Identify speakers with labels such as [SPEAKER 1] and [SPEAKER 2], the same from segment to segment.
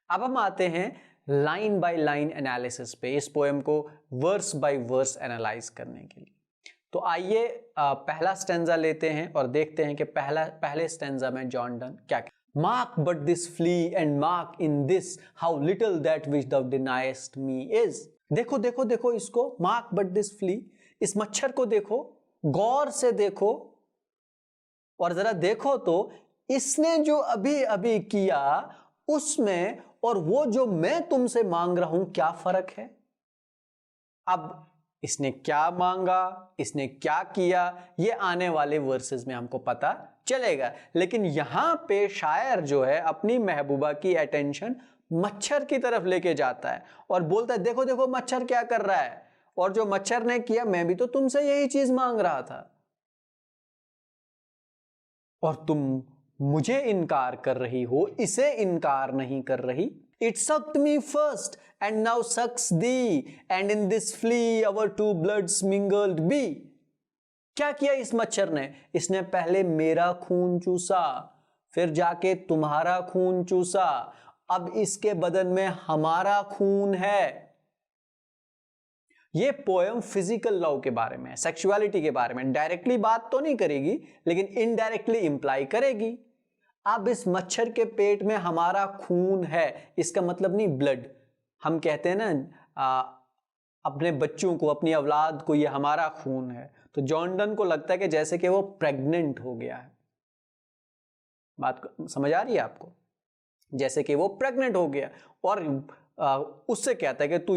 [SPEAKER 1] अब हम आते हैं लाइन बाय लाइन एनालिसिस पे, इस पोएम को वर्स बाय वर्स एनालाइज करने के लिए। तो आइए पहला स्टेंजा लेते हैं और देखते हैं कि पहले स्टेंजा में जॉन डन क्या कहता है। Mark but this flea and mark in this how little that which thou deniest me is। देखो देखो देखो इसको, मार्क बट दिस फ्ली, इस मच्छर को देखो, गौर से देखो और जरा देखो तो इसने जो अभी अभी किया उसमें और वो जो मैं तुमसे मांग रहा हूं क्या फर्क है। अब इसने क्या मांगा, इसने क्या किया, ये आने वाले वर्सेस में हमको पता चलेगा, लेकिन यहां पे शायर जो है अपनी महबूबा की अटेंशन मच्छर की तरफ लेके जाता है और बोलता है देखो देखो मच्छर क्या कर रहा है, और जो मच्छर ने किया मैं भी तो तुमसे यही चीज मांग रहा था और तुम मुझे इनकार कर रही हो, इसे इनकार नहीं कर रही। It sucked me first and now sucks thee, and in this flea our two bloods mingled be। क्या किया इस मच्छर ने, इसने पहले मेरा खून चूसा, फिर जाके तुम्हारा खून चूसा, अब इसके बदन में हमारा खून है। ये पोएम फिजिकल लव के बारे में, सेक्सुअलिटी के बारे में डायरेक्टली बात तो नहीं करेगी लेकिन इनडायरेक्टली इंप्लाई करेगी। अब इस मच्छर के पेट में हमारा खून है, इसका मतलब नहीं ब्लड। हम कहते हैं ना अपने बच्चों को, अपनी औलाद को, ये हमारा खून है, तो जॉन डन को लगता है कि जैसे कि वो प्रेग्नेंट हो गया है। बात समझ आ रही है आपको, जैसे कि वो प्रेग्नेंट हो गया और उससे कहता है कि तू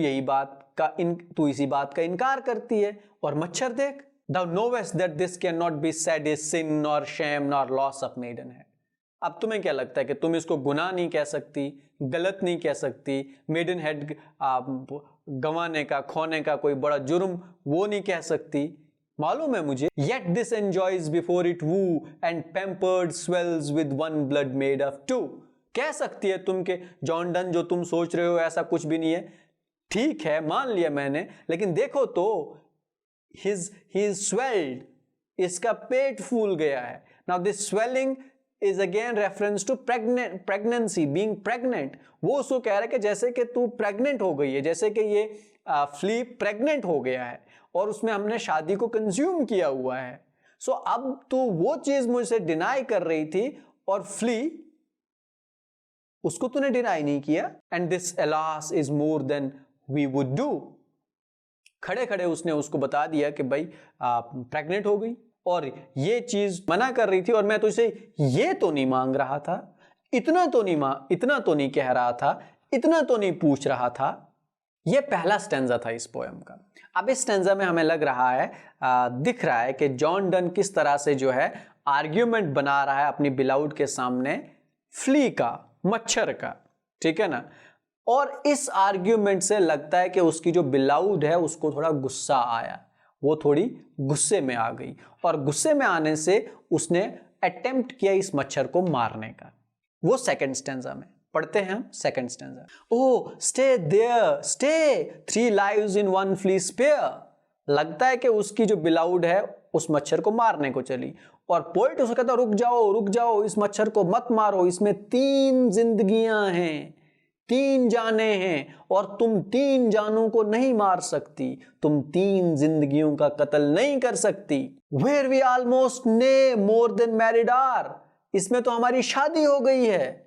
[SPEAKER 1] इसी बात का इनकार करती है। और मच्छर देख, thou knowest that this cannot be said is sin nor shame nor loss of maidenhead। अब तुम्हें क्या लगता है कि तुम इसको गुनाह नहीं कह सकती, गलत नहीं कह सकती, मेडन हेड गंवाने का, खोने का कोई बड़ा जुर्म वो नहीं कह सकती, मालूम है मुझे। Yet this enjoys before it woo and pampered swells with one blood made of two। कह सकती है तुम के जॉन डन जो तुम सोच रहे हो ऐसा कुछ भी नहीं है, ठीक है मान लिया मैंने, लेकिन देखो तो he is swelled, इसका पेट फूल गया है। Now this swelling is again reference to pregnancy, being pregnant। वो उसको कह रहा है कि जैसे कि तू प्रेग्नेंट हो गई है, जैसे कि ये फ्ली प्रेग्नेंट हो गया है और उसमें हमने शादी को कंज्यूम किया हुआ है। सो अब तू वो चीज मुझसे डिनाई कर रही थी और फ्ली उसको तूने डिनाई नहीं किया। And this alas is more than we would do। खड़े खड़े उसने उसको बता दिया कि भाई प्रेग्नेंट हो गई और ये चीज मना कर रही थी और मैं तुझसे ये तो नहीं मांग रहा था, इतना तो नहीं कह रहा था, इतना तो नहीं पूछ रहा था। ये पहला स्टेंजा था इस पोएम का। अब इस स्टेंजा में हमें लग रहा है, दिख रहा है कि जॉन डन किस तरह से जो है आर्ग्यूमेंट बना रहा है अपनी बिलाउड के सामने, फ्ली का, मच्छर का, ठीक है ना। और इस आर्ग्यूमेंट से लगता है कि उसकी जो बिलाउड है उसको थोड़ा गुस्सा आया, वो थोड़ी गुस्से में आ गई और गुस्से में आने से उसने अटेम्प्ट किया इस मच्छर को मारने का। वो सेकंड स्टेंजा में पढ़ते हैं हम। Second stanza, oh stay there stay, 3 lives in 1 flea spear। लगता है कि उसकी जो बिलाउड है उस मच्छर को मारने को चली और पोएट उसको कहता रुक जाओ, इस मच्छर को मत मारो, इसमें 3 जिंदगियां हैं, 3 जाने हैं और तुम 3 जानों को नहीं मार सकती, तुम 3 जिंदगियों का कत्ल नहीं कर सकती। Where we almost nay more than married are। इसमें तो हमारी शादी हो गई है,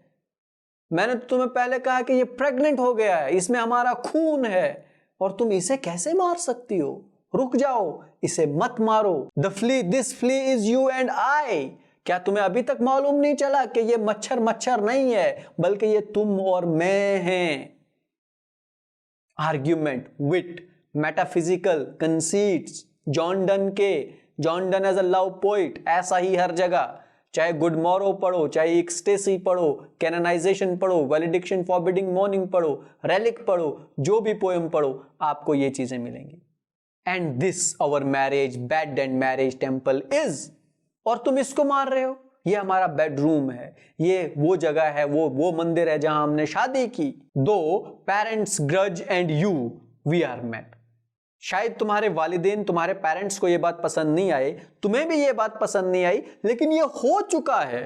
[SPEAKER 1] मैंने तो तुम्हें पहले कहा कि ये प्रेग्नेंट हो गया है, इसमें हमारा खून है और तुम इसे कैसे मार सकती हो। रुक जाओ, इसे मत मारो। This flea is you and I. क्या तुम्हें अभी तक मालूम नहीं चला कि ये मच्छर नहीं है बल्कि ये तुम और मैं हैं। Argument, wit, metaphysical conceits, John Donne as a love poet, ऐसा ही हर जगह, चाहे गुड मॉरो पढ़ो, चाहे एक्सटेसी पढ़ो, कैनोनाइजेशन पढ़ो, वैलिडिक्शन फॉरबिडिंग मॉर्निंग पढ़ो, रेलिक पढ़ो, जो भी पोएम पढ़ो आपको ये चीजें मिलेंगी। And this our marriage bed and marriage temple is. और तुम इसको मार रहे हो, ये हमारा बेडरूम है, ये वो जगह है, वो मंदिर है जहां हमने शादी की। Though parents grudge and you we are met. शायद तुम्हारे वालिदैन, तुम्हारे पेरेंट्स को ये बात पसंद नहीं आई, तुम्हें भी ये बात पसंद नहीं आई, लेकिन ये हो चुका है,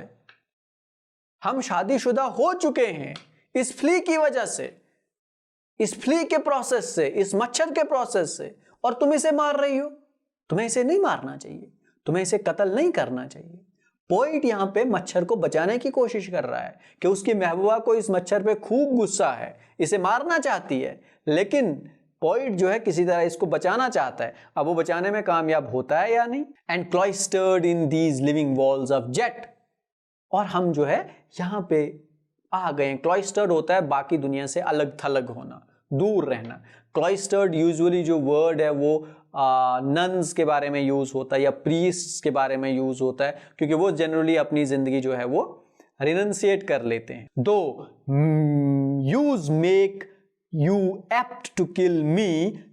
[SPEAKER 1] हम शादीशुदा हो चुके हैं, इस फ्ली की वजह से, इस फ्ली के प्रोसेस से, इस मच्छर के प्रोसेस से, और तुम इसे मार रही हो। तुम्हें इसे नहीं मारना चाहिए, तुम्हें इसे कत्ल नहीं करना चाहिए। पोइट यहां पे मच्छर को बचाने की कोशिश कर रहा है कि उसकी महबूबा को इस मच्छर पे खूब गुस्सा है, इसे मारना चाहती है, लेकिन पोइट जो है किसी तरह इसको बचाना चाहता है। अब वो बचाने में कामयाब होता है या नहीं? And cloistered in these living walls of jet, और हम जो है यहां पे आ गए। क्लॉइस्टर्ड होता है बाकी दुनिया से अलग थलग होना, दूर रहना। क्लॉइस्टर्ड यूजुअली जो वर्ड है वो नन्स के बारे में यूज होता है या प्रीस्ट्स के बारे में यूज होता है, क्योंकि वो जनरली अपनी जिंदगी जो है वो रिनंसिएट कर लेते हैं। दो use make you apt to kill me,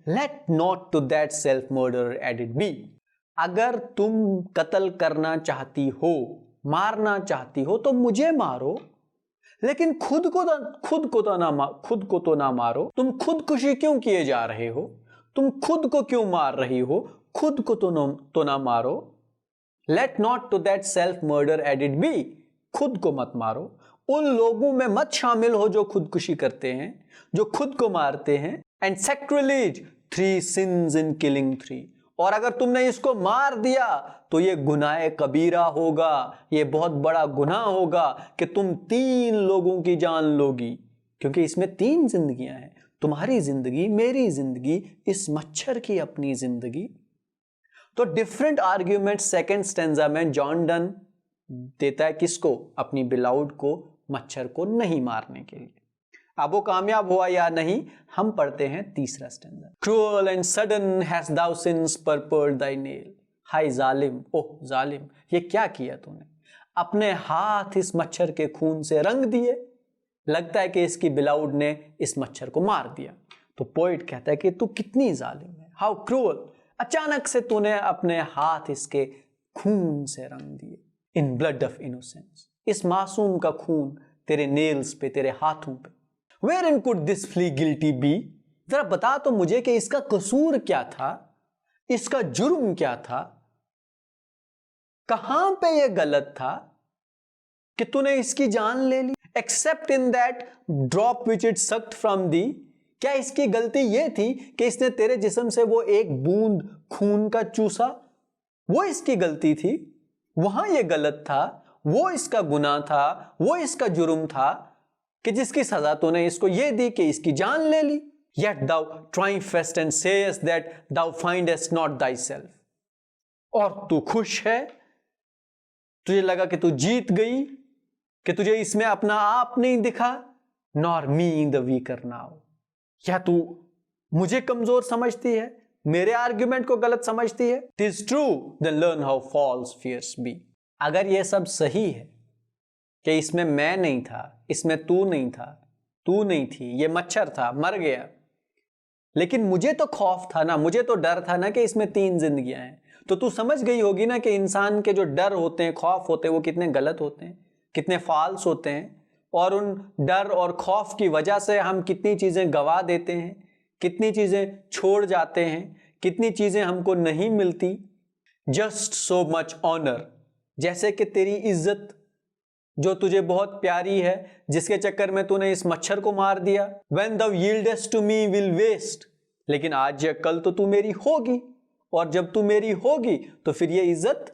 [SPEAKER 1] let not to that self murder added be। अगर तुम कत्ल करना चाहती हो, मारना चाहती हो, तो मुझे मारो, लेकिन खुद को तो ना मारो। तुम खुदकुशी क्यों किए जा रहे हो? तुम खुद को क्यों मार रही हो? खुद को तो ना मारो। let not to that self murder added be, खुद को मत मारो। उन लोगों में मत शामिल हो जो खुदकुशी करते हैं, जो खुद को मारते हैं। And sacrilege, 3 sins in killing 3, और अगर तुमने इसको मार दिया तो ये गुनाह कबीरा होगा, ये बहुत बड़ा गुनाह होगा कि तुम 3 लोगों की जान लोगी, क्योंकि इसमें 3 जिंदगियां हैं, तुम्हारी जिंदगी, मेरी जिंदगी, इस मच्छर की अपनी जिंदगी। तो डिफरेंट आर्ग्यूमेंट सेकेंड स्टेंजा में जॉन डन देता है किसको? अपनी बिलाउड को, मच्छर को नहीं मारने के लिए। अब वो कामयाब हुआ या नहीं, हम पढ़ते हैं तीसरा stanza. Cruel and sudden hast thou since purpled thy nail. हाय जालिम, ओह जालिम, ये क्या किया तूने? अपने हाथ इस मच्छर के खून से रंग दिए। लगता है कि इसकी बिलाउड ने इस मच्छर को मार दिया। तो पोइट कहता है कि तू कितनी जालिम है, हाउ क्रूअल, अचानक से तूने अपने हाथ इसके खून से रंग दिए। इन ब्लड ऑफ इनोसेंस, इस मासूम का खून तेरे नेल्स पे, तेरे हाथों पे। Wherein could this flea guilty be? जरा बता तो मुझे कि इसका कसूर क्या था, इसका जुर्म क्या था, कहां पे यह गलत था कि तूने इसकी जान ले ली? Except in that drop which it sucked from thee, क्या इसकी गलती यह थी कि इसने तेरे जिस्म से वो एक बूंद खून का चूसा? वो इसकी गलती थी, वहां यह गलत था, वो इसका गुनाह था, वो इसका जुर्म था कि जिसकी सजा तूने इसको ये दी कि इसकी जान ले ली। Yet thou triumphest and sayest that thou findest not thyself, और तू खुश है, तुझे लगा कि तू जीत गई, कि तुझे इसमें अपना आप नहीं दिखा। nor me the weaker now, क्या तू मुझे कमजोर समझती है, मेरे आर्ग्यूमेंट को गलत समझती है? Tis true, then learn how false fears be। अगर यह सब सही है कि इसमें मैं नहीं था, इसमें तू नहीं था, तू नहीं थी, ये मच्छर था, मर गया, लेकिन मुझे तो खौफ था ना, मुझे तो डर था ना कि इसमें 3 जिंदगियां हैं, तो तू समझ गई होगी ना कि इंसान के जो डर होते हैं, खौफ होते हैं, वो कितने गलत होते हैं, कितने फाल्स होते हैं, और उन डर और खौफ की वजह से हम कितनी चीजें गवा देते हैं, कितनी चीजें छोड़ जाते हैं, कितनी चीजें हमको नहीं मिलती। जस्ट सो मच ऑनर, जैसे कि तेरी इज्जत जो तुझे बहुत प्यारी है, जिसके चक्कर में तूने इस मच्छर को मार दिया। When thou yieldest to me will waste, लेकिन आज या कल तो तू मेरी होगी, और जब तू मेरी होगी तो फिर ये इज्जत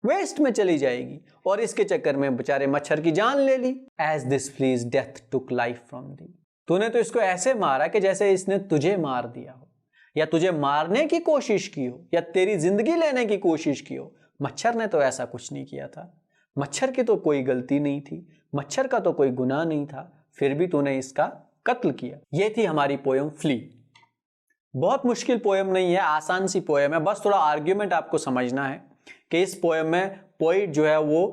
[SPEAKER 1] वेस्ट में चली जाएगी, और इसके चक्कर में बेचारे मच्छर की जान ले ली। As this flea's death took life from thee, तूने तो इसको ऐसे मारा कि जैसे इसने तुझे मार दिया हो, या तुझे मारने की कोशिश की हो, या तेरी जिंदगी लेने की कोशिश की हो। मच्छर ने तो ऐसा कुछ नहीं किया था, मच्छर की तो कोई गलती नहीं थी, मच्छर का तो कोई गुनाह नहीं था, फिर भी तूने इसका कत्ल किया। ये थी हमारी पोयम फ्ली। बहुत मुश्किल पोयम नहीं है, आसान सी पोयम है, बस थोड़ा आर्ग्यूमेंट आपको समझना है कि इस पोयम में पोइट जो है वो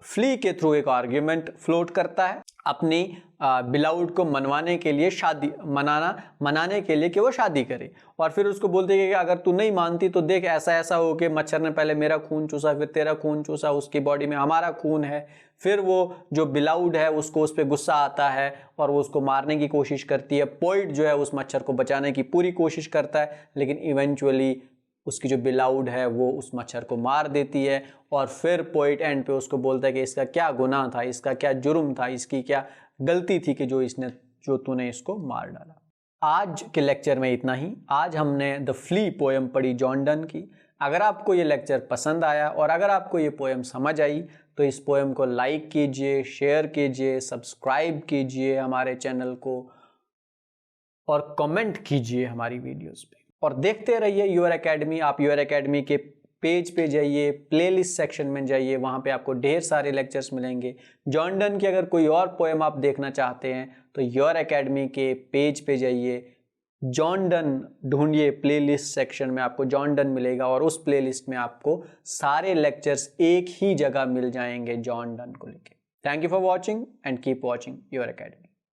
[SPEAKER 1] फ्ली के थ्रू एक आर्ग्यूमेंट फ्लोट करता है अपनी बिलाउड को मनवाने के लिए, मनाने के लिए कि वो शादी करे, और फिर उसको बोलते हैं कि अगर तू नहीं मानती तो देख ऐसा ऐसा हो कि मच्छर ने पहले मेरा खून चूसा, फिर तेरा खून चूसा, उसकी बॉडी में हमारा खून है। फिर वो जो बिलाउड है उसको उस पर गुस्सा आता है और वो उसको मारने की कोशिश करती है। पोइट जो है उस मच्छर को बचाने की पूरी कोशिश करता है, लेकिन इवेंचुअली उसकी जो बिलाउड है वो उस मच्छर को मार देती है। और फिर पोइट एंड पे उसको बोलता है कि इसका क्या गुनाह था, इसका क्या जुर्म था, इसकी क्या गलती थी कि जो तूने इसको मार डाला। आज के लेक्चर में इतना ही। आज हमने द फ्ली पोएम पढ़ी जॉन डन की। अगर आपको ये लेक्चर पसंद आया और अगर आपको ये पोएम समझ आई तो इस पोएम को लाइक कीजिए, शेयर कीजिए, सब्सक्राइब कीजिए हमारे चैनल को और कमेंट कीजिए हमारी वीडियोस पे और देखते रहिए योर एकेडमी। आप योर एकेडमी के पेज पे जाइए, प्लेलिस्ट सेक्शन में जाइए, वहाँ पे आपको ढेर सारे लेक्चर्स मिलेंगे। जॉन डन की अगर कोई और पोएम आप देखना चाहते हैं तो योर एकेडमी के पेज पे जाइए, जॉन डन ढूंढिए, प्लेलिस्ट सेक्शन में आपको जॉन डन मिलेगा और उस प्लेलिस्ट में आपको सारे लेक्चर्स एक ही जगह मिल जाएंगे जॉन डन को लेके। Thank you for watching and keep watching your academy.